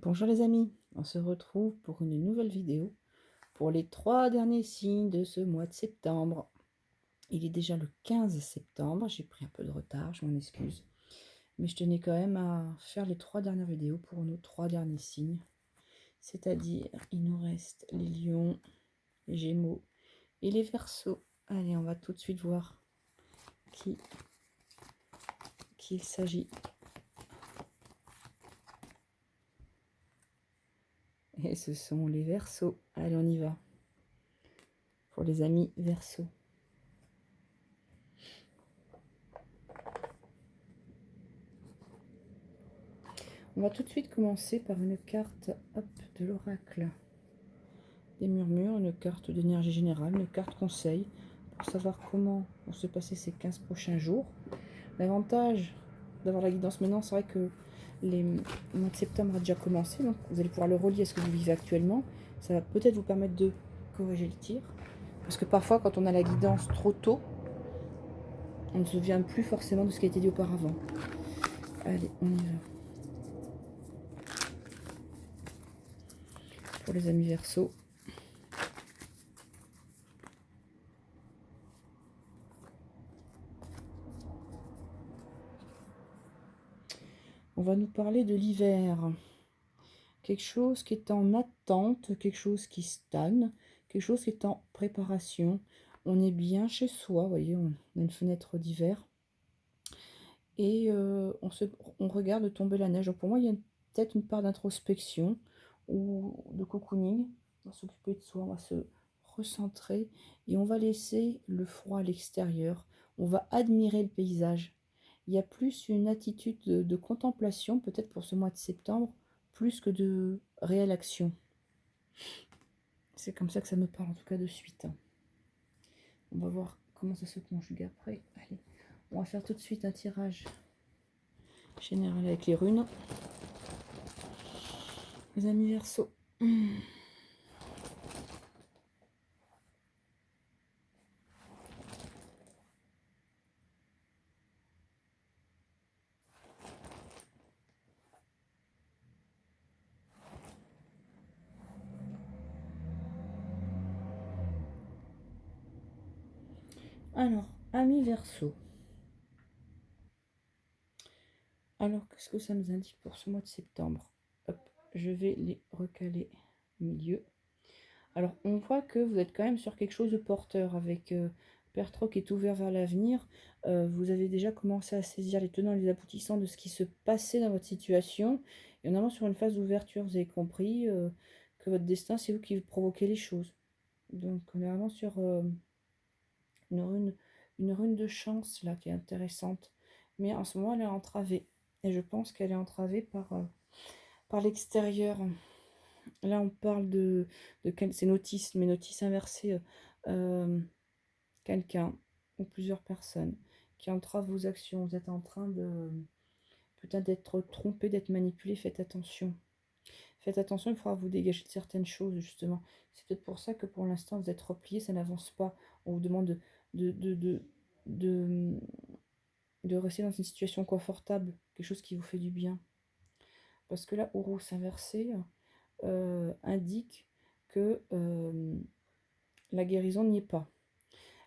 Bonjour les amis, on se retrouve pour une nouvelle vidéo pour les 3 derniers signes de ce mois de septembre. Il est déjà le 15 septembre, j'ai pris un peu de retard, je m'en excuse. Mais je tenais quand même à faire les 3 dernières vidéos pour nos 3 derniers signes. C'est-à-dire, il nous reste les lions, les gémeaux et les verseaux. Allez, on va tout de suite voir qui il s'agit. Et ce sont les verseaux. Allez, on y va. Pour les amis verseaux. On va tout de suite commencer par une carte de l'oracle des murmures, une carte d'énergie générale, une carte conseil pour savoir comment vont se passer ces 15 prochains jours. L'avantage d'avoir la guidance maintenant, c'est vrai que le mois de septembre a déjà commencé, donc vous allez pouvoir le relier à ce que vous vivez actuellement. Ça va peut-être vous permettre de corriger le tir, parce que parfois quand on a la guidance trop tôt, on ne se souvient plus forcément de ce qui a été dit auparavant. Allez, on y va. Pour les amis Verseaux. On va nous parler de l'hiver. Quelque chose qui est en attente, quelque chose qui stagne, quelque chose qui est en préparation. On est bien chez soi, vous voyez, on a une fenêtre d'hiver. Et on regarde tomber la neige. Donc pour moi, il y a peut-être une part d'introspection ou de cocooning. On va s'occuper de soi, on va se recentrer et on va laisser le froid à l'extérieur. On va admirer le paysage. Il y a plus une attitude de contemplation, peut-être pour ce mois de septembre, plus que de réelle action. C'est comme ça que ça me parle, en tout cas de suite. On va voir comment ça se conjugue après. Allez, on va faire tout de suite un tirage général avec les runes. Les amis Verseaux. Alors, amis Verseaux. Alors, qu'est-ce que ça nous indique pour ce mois de septembre? Hop, je vais les recaler au milieu. Alors, on voit que vous êtes quand même sur quelque chose de porteur avec Père Troc qui est ouvert vers l'avenir. Vous avez déjà commencé à saisir les tenants et les aboutissants de ce qui se passait dans votre situation. Et on est vraiment sur une phase d'ouverture. Vous avez compris que votre destin, c'est vous qui provoquez les choses. Donc, on est vraiment sur une rune de chance là qui est intéressante. Mais en ce moment, elle est entravée. Et je pense qu'elle est entravée par l'extérieur. Là, on parle c'est notice, mais notice inversée. Quelqu'un ou plusieurs personnes qui entravent vos actions. Vous êtes en train de peut-être d'être trompé, d'être manipulé. Faites attention. Faites attention, il faudra vous dégager de certaines choses, justement. C'est peut-être pour ça que pour l'instant, vous êtes replié, ça n'avance pas. On vous demande de, de, de, de, de rester dans une situation confortable, quelque chose qui vous fait du bien. Parce que là, Ourouf inversé indique que la guérison n'y est pas.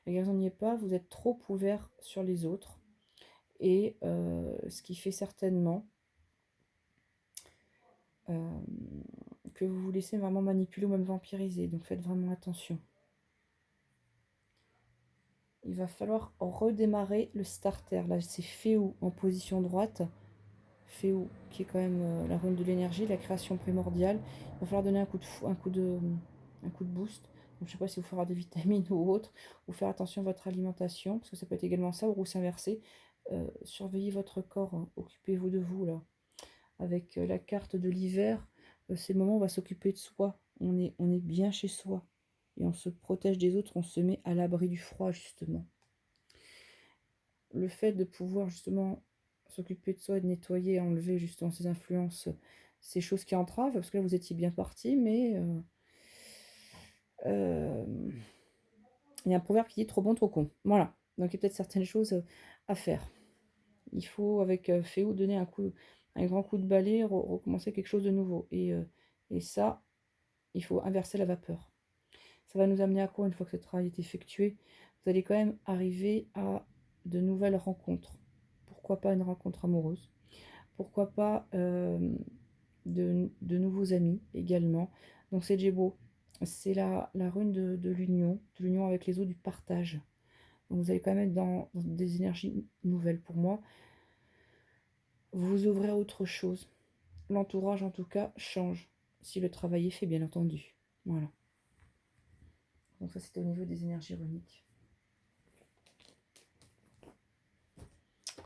La guérison n'y est pas, vous êtes trop ouvert sur les autres. Et ce qui fait certainement que vous vous laissez vraiment manipuler ou même vampiriser. Donc faites vraiment attention. Il va falloir redémarrer le starter. Là, c'est Féou en position droite. Féou, qui est quand même la rune de l'énergie, la création primordiale. Il va falloir donner un coup de boost. Donc, je ne sais pas si vous fera des vitamines ou autre. Ou faire attention à votre alimentation, parce que ça peut être également ça, ou rousse inversée. Surveillez votre corps, hein. Occupez-vous de vous, là. Avec la carte de l'hiver, c'est le moment où on va s'occuper de soi. On est bien chez soi. Et on se protège des autres, on se met à l'abri du froid, justement. Le fait de pouvoir, justement, s'occuper de soi et de nettoyer, enlever, justement, ces influences, ces choses qui entravent, parce que là, vous étiez bien parti, mais il y a un proverbe qui dit trop bon, trop con. Voilà. Donc, il y a peut-être certaines choses à faire. Il faut, avec Féo, donner un coup un grand coup de balai, recommencer quelque chose de nouveau. Et ça, il faut inverser la vapeur. Ça va nous amener à quoi une fois que ce travail est effectué? Vous allez quand même arriver à de nouvelles rencontres. Pourquoi pas une rencontre amoureuse? Pourquoi pas de nouveaux amis également? Donc c'est Djebo. C'est la rune de l'union avec les autres, du partage. Donc vous allez quand même être dans des énergies nouvelles pour moi. Vous ouvrez à autre chose. L'entourage, en tout cas, change. Si le travail est fait, bien entendu. Voilà. Donc ça, c'était au niveau des énergies runiques.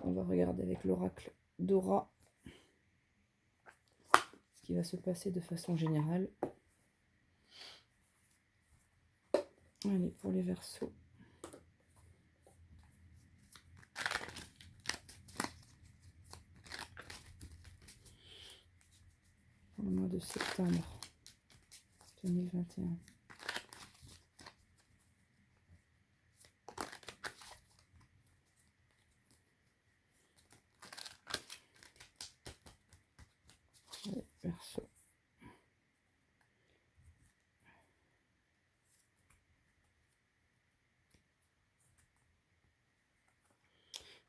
On va regarder avec l'oracle d'Aura ce qui va se passer de façon générale. Allez, pour les Verseaux. Pour le mois de septembre 2021. Les Verseaux.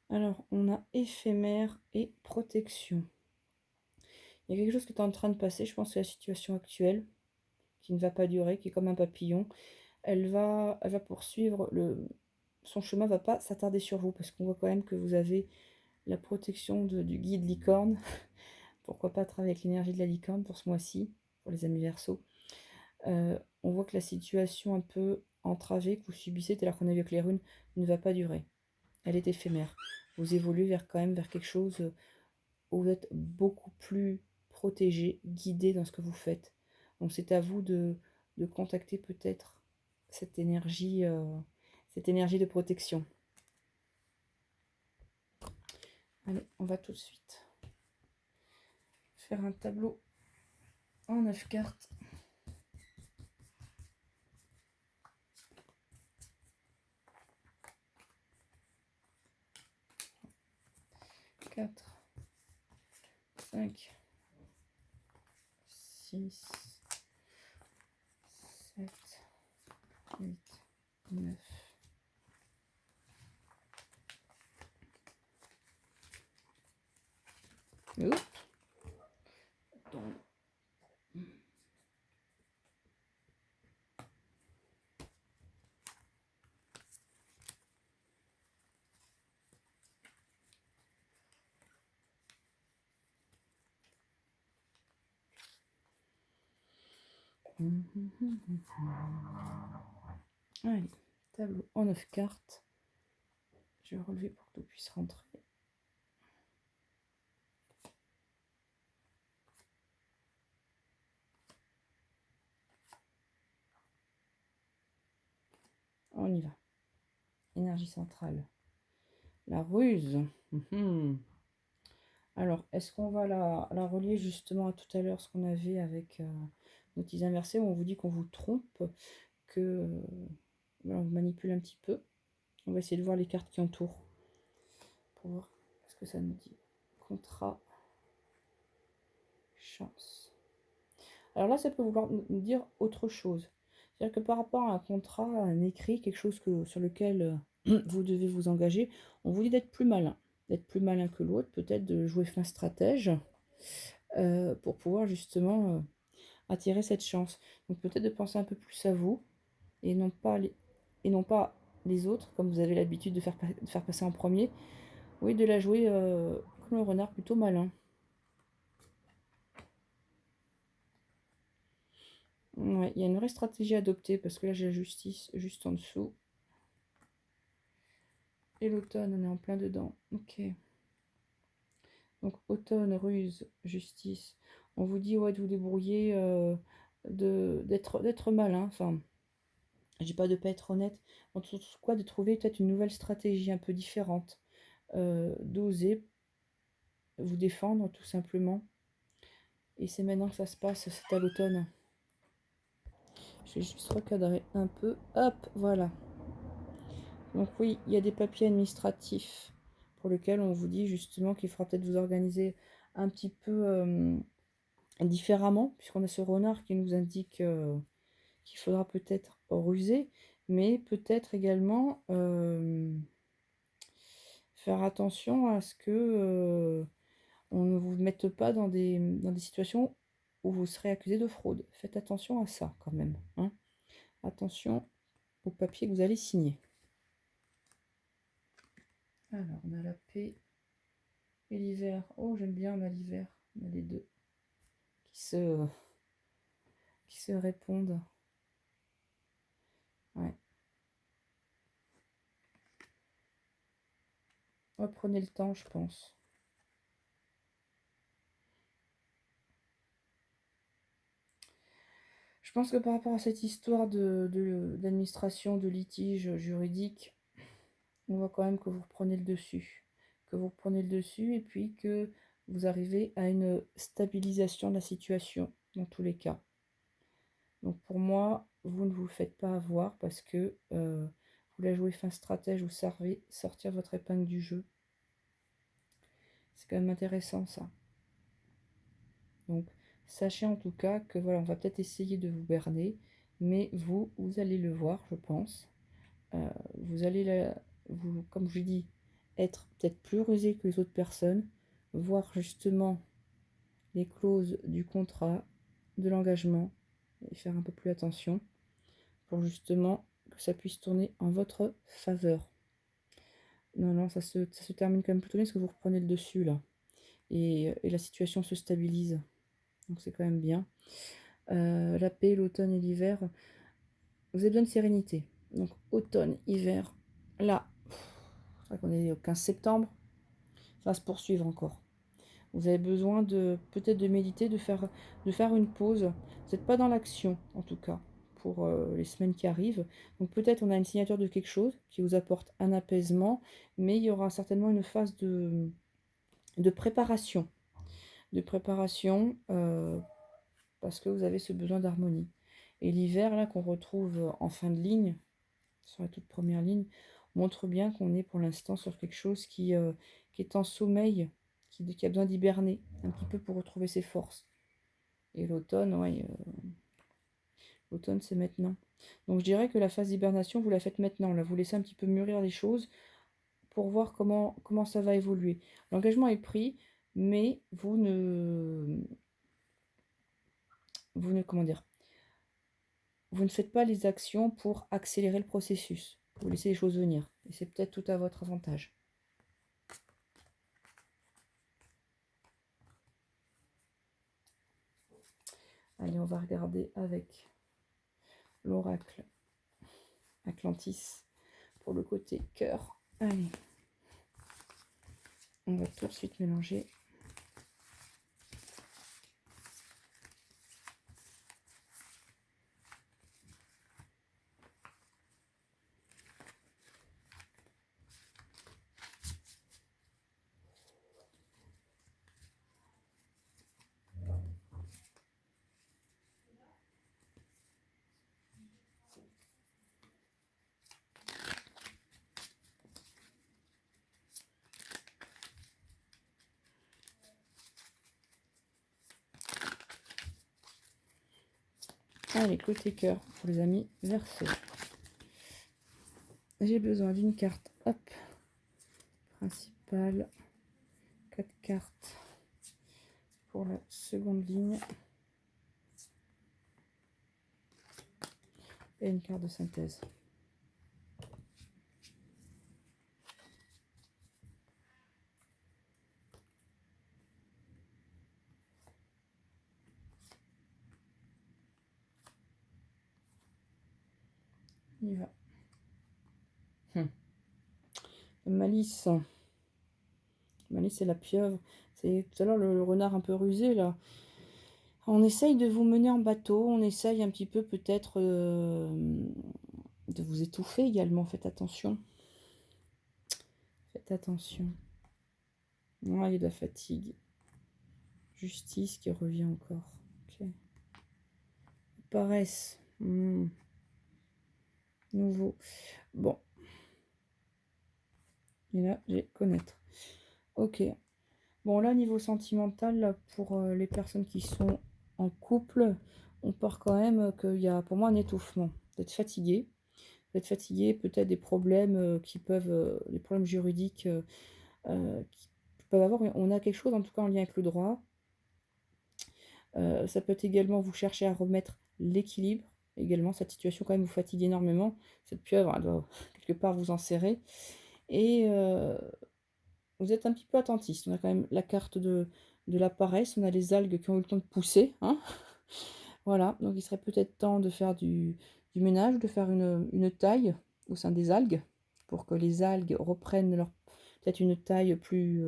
Alors, on a éphémère et protection. Il y a quelque chose qui est en train de passer, je pense que c'est la situation actuelle, qui ne va pas durer, qui est comme un papillon. Elle va poursuivre, son chemin ne va pas s'attarder sur vous, parce qu'on voit quand même que vous avez la protection du guide licorne. Pourquoi pas travailler avec l'énergie de la licorne pour ce mois-ci, pour les amis Verseaux. On voit que la situation un peu entravée que vous subissez, telle qu'on a vu avec les runes, ne va pas durer. Elle est éphémère. Vous évoluez quand même vers quelque chose où vous êtes beaucoup plus protégé, guidé dans ce que vous faites. Donc c'est à vous de contacter peut-être cette énergie de protection. Allez, on va tout de suite faire un tableau en 9 cartes. Quatre, 5, 6, 7, 8, 9. Oups. Allez, tableau en 9 cartes. Je vais relever pour que tout puisse rentrer. On y va. Énergie centrale. La ruse. Alors, est-ce qu'on va la relier justement à tout à l'heure, ce qu'on avait avec nos petits inversés, où on vous dit qu'on vous trompe, que on vous manipule un petit peu. On va essayer de voir les cartes qui entourent pour voir ce que ça nous dit. Contrat, chance. Alors là, ça peut vouloir nous dire autre chose. C'est-à-dire que par rapport à un contrat, à un écrit, quelque chose sur lequel vous devez vous engager, on vous dit d'être plus malin. D'être plus malin que l'autre, peut-être de jouer fin stratège pour pouvoir justement attirer cette chance. Donc peut-être de penser un peu plus à vous et non pas les autres, comme vous avez l'habitude de faire passer en premier. Oui, de la jouer comme un renard plutôt malin. Ouais, il y a une vraie stratégie à adopter parce que là j'ai la justice juste en dessous. Et l'automne, on est en plein dedans. Ok. Donc automne, ruse, justice. On vous dit ouais, de vous débrouiller, d'être malin. Enfin, je dis pas de pas être honnête. En tout cas, de trouver peut-être une nouvelle stratégie un peu différente. D'oser vous défendre tout simplement. Et c'est maintenant que ça se passe, c'est à l'automne. Je vais juste recadrer un peu. Hop, voilà. Donc oui, il y a des papiers administratifs pour lesquels on vous dit justement qu'il faudra peut-être vous organiser un petit peu différemment, puisqu'on a ce renard qui nous indique qu'il faudra peut-être ruser, mais peut-être également faire attention à ce que on ne vous mette pas dans des situations où vous serez accusé de fraude. Faites attention à ça quand même, hein. Attention au papier que vous allez signer. Alors, on a la paix et l'hiver. Oh, j'aime bien, on a l'hiver. On a les deux qui se répondent. Ouais. Ouais, prenez le temps, je pense. Je pense que par rapport à cette histoire d'administration, de litige juridique, on voit quand même que vous reprenez le dessus. Que vous reprenez le dessus et puis que vous arrivez à une stabilisation de la situation, dans tous les cas. Donc pour moi, vous ne vous faites pas avoir parce que vous la jouez fin stratège, vous savez sortir votre épingle du jeu. C'est quand même intéressant ça. Donc sachez en tout cas que voilà, on va peut-être essayer de vous berner, mais vous allez le voir, je pense. Vous allez, vous, comme je dis, être peut-être plus rusé que les autres personnes, voir justement les clauses du contrat, de l'engagement, et faire un peu plus attention pour justement que ça puisse tourner en votre faveur. Non, non, ça se termine quand même plutôt bien parce que vous reprenez le dessus là. Et la situation se stabilise. Donc c'est quand même bien. La paix, l'automne et l'hiver, vous avez besoin de sérénité. Donc automne, hiver, là, c'est vrai qu'on est au 15 septembre, ça va se poursuivre encore. Vous avez besoin de peut-être de méditer, de faire une pause. Vous n'êtes pas dans l'action, en tout cas, pour les semaines qui arrivent. Donc peut-être on a une signature de quelque chose qui vous apporte un apaisement, mais il y aura certainement une phase de préparation. De préparation parce que vous avez ce besoin d'harmonie. Et l'hiver, là, qu'on retrouve en fin de ligne, sur la toute première ligne, montre bien qu'on est pour l'instant sur quelque chose qui est en sommeil, qui a besoin d'hiberner un petit peu pour retrouver ses forces. Et l'automne, ouais, l'automne c'est maintenant. Donc je dirais que la phase d'hibernation, vous la faites maintenant. Là, vous laissez un petit peu mûrir les choses pour voir comment ça va évoluer. L'engagement est pris, mais comment dire, vous ne faites pas les actions pour accélérer le processus. Vous laissez les choses venir. Et c'est peut-être tout à votre avantage. Allez, on va regarder avec l'oracle Atlantis pour le côté cœur. Allez, on va tout de suite mélanger. Allez, côté cœur pour les amis Verseau. J'ai besoin d'une carte, hop, principale, 4 cartes pour la seconde ligne et une carte de synthèse. Il y va. Malice. Malice, c'est la pieuvre. C'est tout à l'heure le renard un peu rusé, là. On essaye de vous mener en bateau. On essaye un petit peu, peut-être, de vous étouffer également. Faites attention. Faites attention. Ah, il y a de la fatigue. Justice qui revient encore. Ok. Paresse. Nouveau. Bon. Et là, j'ai connaître. Ok. Bon, là, niveau sentimental, là, pour les personnes qui sont en couple, on part quand même qu'il y a pour moi un étouffement. Vous êtes fatigué. Vous êtes fatigué, peut-être des problèmes qui peuvent, des problèmes juridiques qui peuvent avoir. On a quelque chose en tout cas en lien avec le droit. Ça peut être également vous chercher à remettre l'équilibre. Également, cette situation quand même vous fatigue énormément. Cette pieuvre, elle doit quelque part vous enserrer. Et vous êtes un petit peu attentiste. On a quand même la carte de la paresse, on a les algues qui ont eu le temps de pousser, hein. Voilà, donc il serait peut-être temps de faire du ménage, de faire une taille au sein des algues, pour que les algues reprennent leur peut-être une taille plus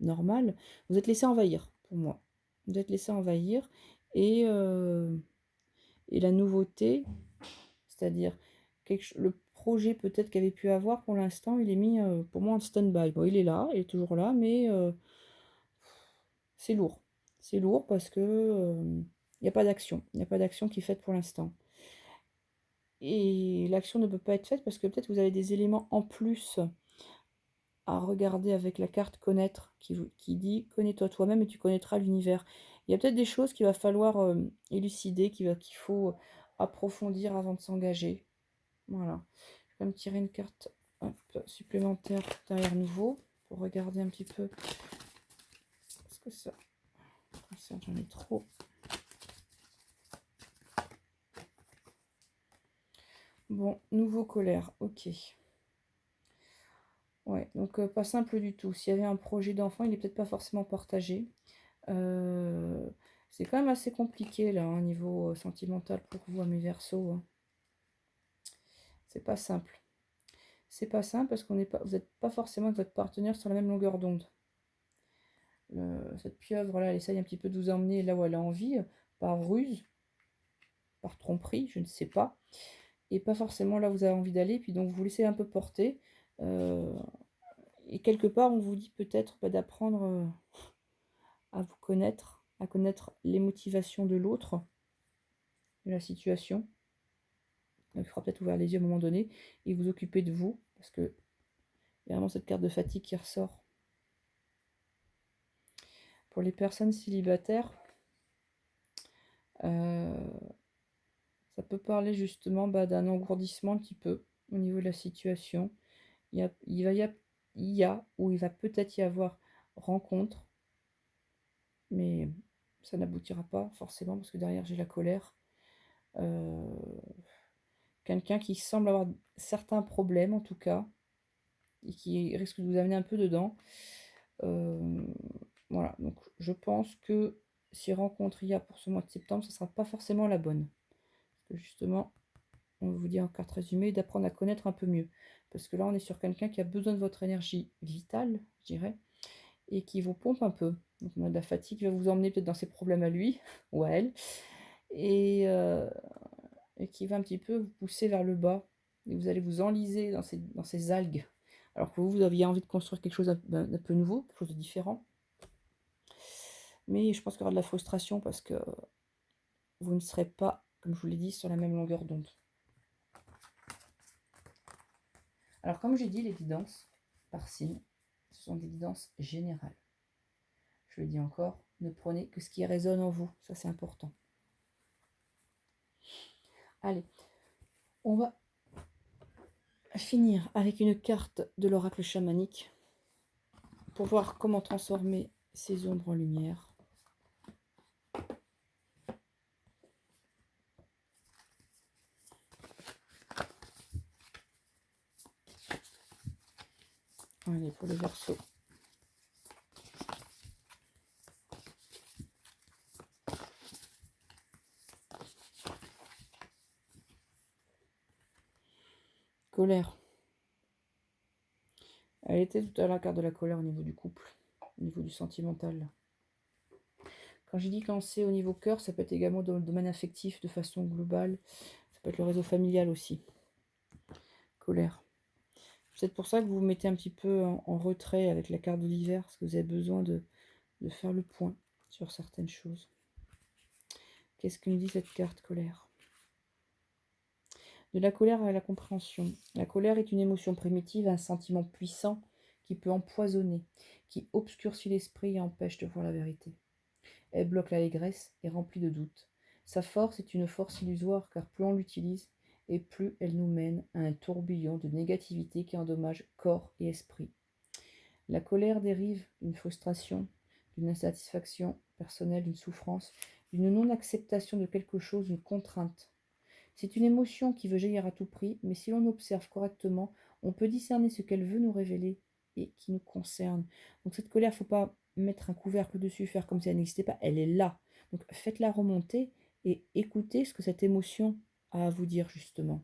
normale. Vous êtes laissé envahir, pour moi. Vous êtes laissé envahir et, et la nouveauté, c'est-à-dire le projet peut-être qu'il avait pu avoir pour l'instant, il est mis pour moi en stand-by. Bon, il est là, il est toujours là, mais c'est lourd. C'est lourd parce que il n'y a pas d'action. Il n'y a pas d'action qui est faite pour l'instant. Et l'action ne peut pas être faite parce que peut-être vous avez des éléments en plus à regarder avec la carte connaître qui dit connais-toi toi-même et tu connaîtras l'univers. Il y a peut-être des choses qu'il va falloir élucider, qu'il faut approfondir avant de s'engager. Voilà. Je vais me tirer une carte hop, supplémentaire derrière nouveau pour regarder un petit peu. Est-ce que ça. J'en ai trop. Bon, nouveau colère, ok. Ouais, donc pas simple du tout. S'il y avait un projet d'enfant, il n'est peut-être pas forcément partagé. C'est quand même assez compliqué là, au niveau sentimental pour vous, mes Verseaux, hein. C'est pas simple. C'est pas simple parce qu'on n'est pas, vous n'êtes pas forcément avec votre partenaire sur la même longueur d'onde. Cette pieuvre là, elle essaye un petit peu de vous emmener là où elle a envie, par ruse, par tromperie, je ne sais pas. Et pas forcément là où vous avez envie d'aller, puis donc vous vous laissez un peu porter. Et quelque part, on vous dit peut-être d'apprendre à vous connaître, à connaître les motivations de l'autre, de la situation. Donc, il faudra peut-être ouvrir les yeux à un moment donné et vous occuper de vous, parce que il y a vraiment cette carte de fatigue qui ressort. Pour les personnes célibataires, ça peut parler justement d'un engourdissement un petit peu au niveau de la situation. Il y a ou il va peut-être y avoir rencontre, mais ça n'aboutira pas forcément parce que derrière j'ai la colère. Quelqu'un qui semble avoir certains problèmes en tout cas et qui risque de vous amener un peu dedans. Voilà, donc je pense que si rencontre il y a pour ce mois de septembre, ce ne sera pas forcément la bonne. Parce que justement, on vous dit en carte résumée d'apprendre à connaître un peu mieux. Parce que là, on est sur quelqu'un qui a besoin de votre énergie vitale, je dirais, et qui vous pompe un peu. Donc on a de la fatigue qui va vous emmener peut-être dans ses problèmes à lui ou à elle. Et, qui va un petit peu vous pousser vers le bas. Et vous allez vous enliser dans ces algues. Alors que vous aviez envie de construire quelque chose d'un peu nouveau, quelque chose de différent. Mais je pense qu'il y aura de la frustration parce que vous ne serez pas, comme je vous l'ai dit, sur la même longueur d'onde. Alors comme j'ai dit, les guidances par signe, ce sont des guidances générales. Je le dis encore, ne prenez que ce qui résonne en vous, ça c'est important. Allez, on va finir avec une carte de l'oracle chamanique pour voir comment transformer ces ombres en lumière. Allez, pour les Verseaux. Colère. Elle était tout à l'heure la carte de la colère au niveau du couple, au niveau du sentimental. Quand j'ai dit quand c'est au niveau cœur, ça peut être également dans le domaine affectif de façon globale. Ça peut être le réseau familial aussi. Colère. C'est peut-être pour ça que vous vous mettez un petit peu en retrait avec la carte de l'hiver, parce que vous avez besoin de faire le point sur certaines choses. Qu'est-ce que nous dit cette carte colère? De la colère à la compréhension. La colère est une émotion primitive, un sentiment puissant qui peut empoisonner, qui obscurcit l'esprit et empêche de voir la vérité. Elle bloque l'allégresse et remplit de doutes. Sa force est une force illusoire car plus on l'utilise et plus elle nous mène à un tourbillon de négativité qui endommage corps et esprit. La colère dérive d'une frustration, d'une insatisfaction personnelle, d'une souffrance, d'une non-acceptation de quelque chose, d'une contrainte. C'est une émotion qui veut jaillir à tout prix, mais si l'on observe correctement, on peut discerner ce qu'elle veut nous révéler et qui nous concerne. Donc cette colère, il ne faut pas mettre un couvercle dessus, faire comme si elle n'existait pas, elle est là. Donc faites-la remonter et écoutez ce que cette émotion a à vous dire justement.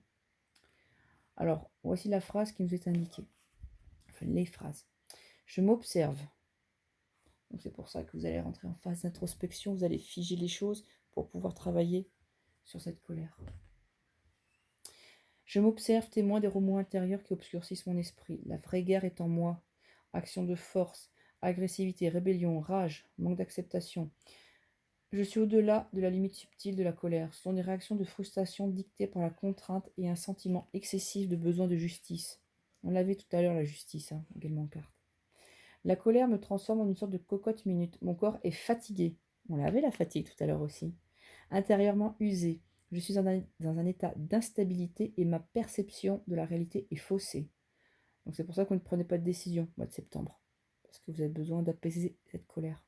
Alors, voici la phrase qui nous est indiquée. Enfin, les phrases. Je m'observe. Donc c'est pour ça que vous allez rentrer en phase d'introspection, vous allez figer les choses pour pouvoir travailler sur cette colère. Je m'observe témoin des remous intérieurs qui obscurcissent mon esprit. La vraie guerre est en moi. Action de force, agressivité, rébellion, rage, manque d'acceptation. Je suis au-delà de la limite subtile de la colère. Ce sont des réactions de frustration dictées par la contrainte et un sentiment excessif de besoin de justice. On l'avait tout à l'heure, la justice, également en carte. La colère me transforme en une sorte de cocotte minute. Mon corps est fatigué. On l'avait la fatigue tout à l'heure aussi. Intérieurement usé. Je suis dans un état d'instabilité et ma perception de la réalité est faussée. Donc c'est pour ça qu'on ne prenait pas de décision au mois de septembre. Parce que vous avez besoin d'apaiser cette colère.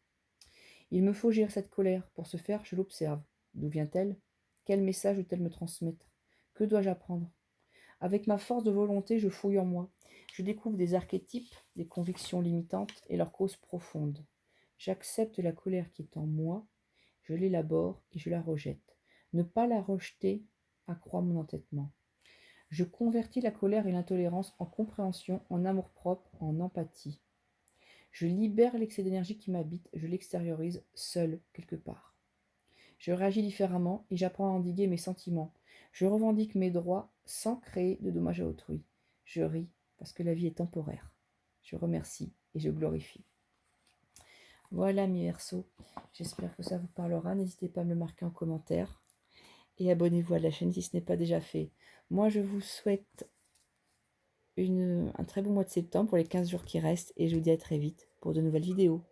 Il me faut gérer cette colère. Pour ce faire, je l'observe. D'où vient-elle? Quel message veut-elle me transmettre? Que dois-je apprendre? Avec ma force de volonté, je fouille en moi. Je découvre des archétypes, des convictions limitantes et leurs causes profondes. J'accepte la colère qui est en moi, je l'élabore et je la rejette. Ne pas la rejeter accroît mon entêtement. Je convertis la colère et l'intolérance en compréhension, en amour-propre, en empathie. Je libère l'excès d'énergie qui m'habite, je l'extériorise seul quelque part. Je réagis différemment et j'apprends à endiguer mes sentiments. Je revendique mes droits sans créer de dommages à autrui. Je ris parce que la vie est temporaire. Je remercie et je glorifie. Voilà mes Verseaux, j'espère que ça vous parlera. N'hésitez pas à me le marquer en commentaire et abonnez-vous à la chaîne si ce n'est pas déjà fait. Moi je vous souhaite un très bon mois de septembre pour les 15 jours qui restent et je vous dis à très vite pour de nouvelles vidéos.